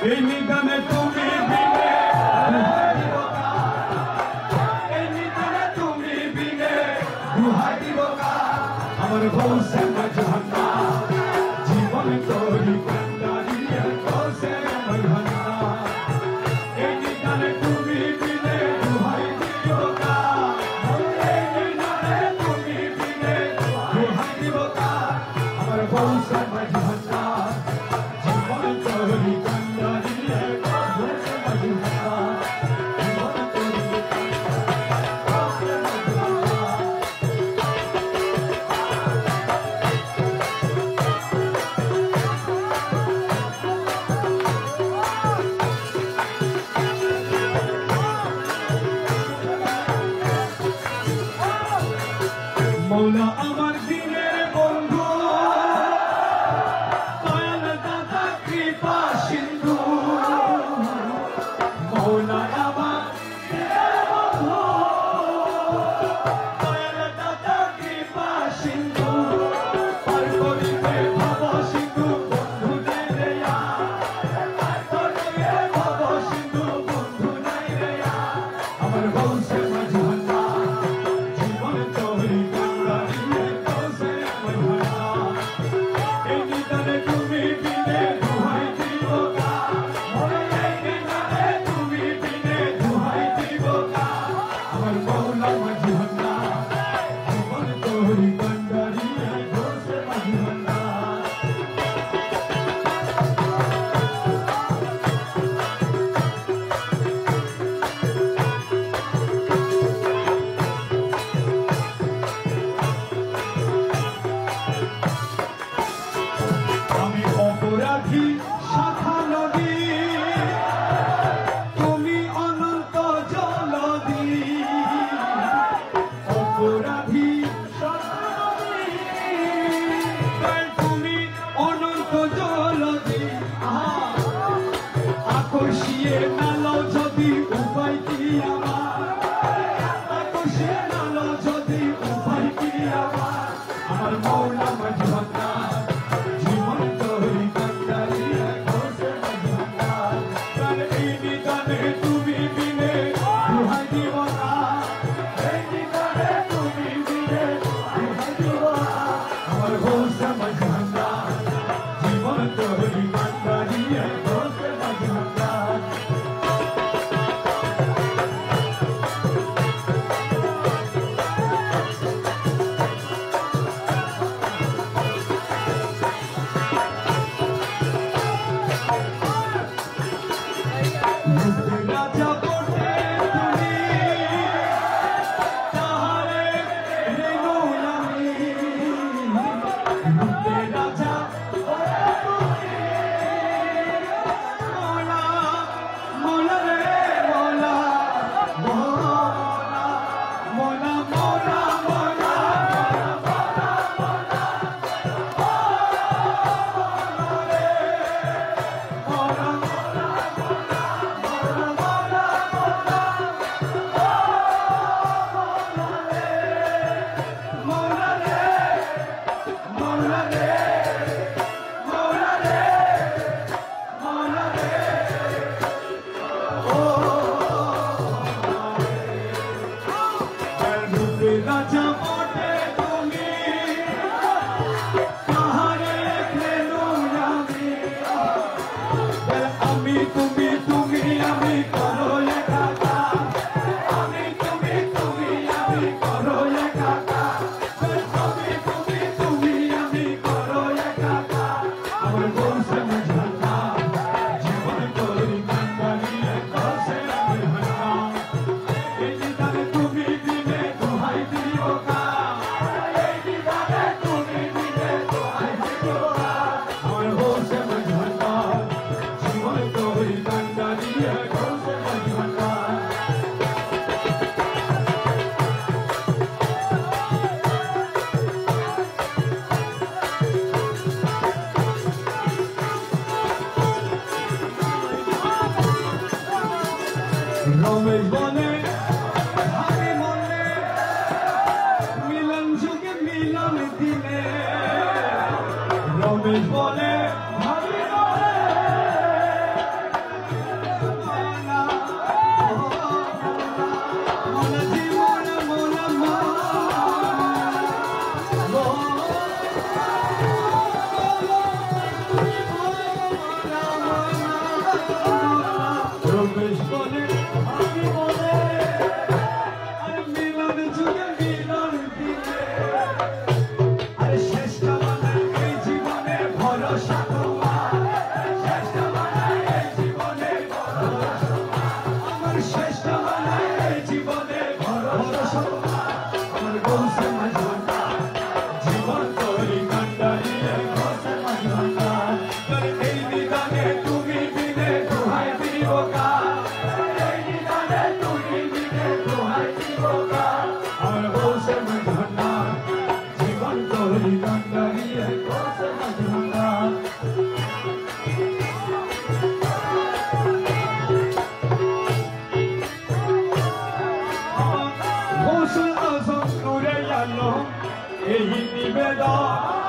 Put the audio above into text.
এই নিদানে তুমি বিনে এই নিদানে তুমি বিনে দুহাই দিব আমার বউসে মজহানা জীবন তোরি কান্দারিয়া কোসে মজহানা এই নিদানে তুমি বিনে দুহাই দিব এই নিদানে তুমি বিনে দুহাই দিব আমার বউসে মজহানা জীবন তোরি কান্দারিয়া কোসে মজহানা জীবন তোরি কোসে মজহানা মৌলা আমার দিনের বন্ধু দয়াল দাতা কৃপা সিন্ধু মৌলা আমার দিনের বন্ধু দয়াল দাতা কৃপা সিন্ধু পার করিতে ভব সিন্ধু বন্ধু নাই রে পার করিতে ভব সিন্ধু বন্ধু নাই রে আমার বংশে মজহানা জীবন তোরি আমি অপরাধী শাখা নদী তুমি অনন্ত জলদি অপরাধী শাখা নদী তুমি অনন্ত জলদি আকর্ষিয়ে নালো যদি উপায় কি আমার আকর্ষিয়ে নালো যদি উপায় কি আমার মৌলা মজহানা জীবন তোরি কান্দারিয়া কোসে মজহানা কাল এই নিদানে তুমি বিনে দুহাই দিব না এই নিদানে তুমি বিনে দুহাই দিব আমার কোসে মজহানা জীবন তোরি কান্দারিয়া কোসে মজহানা রাজা বটে তুমি তাহারে রেণু আমি রাজা মোলা মোলা রে মোলা মোলা মোলা মোলা মোলা রাজা বটে তুমি তাহারে রেণু আমি তুমি তুমি আমি করো একাকা আমি তুমি তুমি আমি করো একাকা তুমি তুমি তুমি আমি করো একাকা আমার বংশে মজহানা জীবন তোরি কান্দারিয়া কোসে মজহানা এই নিদানে তুমি বিনে দুহাই দিব এই নিদানে তুমি বিনে দুহাই দিব আমার বংশে মজহানা জীবন তোরি কান্দারিয়া কোসে মজহানা রমেশ বলে ভাবি মনে মিলন যুগে মিলন দিনে রমেশ বলে ভাবি মনে ভরসা তোমার শ্রেষ্ঠ বানায় এই জীবনে ভরসা আমার শ্রেষ্ঠ বানায় এই জীবনে ভরসা আমার গৌসে মজুনা জীবন তরি কান্ডারিয়ে গৌসে মজুনা এই বিধানে তুমি বিনে দোহাই দিব কার এই বিধানে তুমি বিনে দোহাই দিব কার আমার গৌসে মজুনা জীবন তরি কান্ডারিয়ে গৌসে মজুনা গৌসে আজম নূরে আলম এই নিবেদন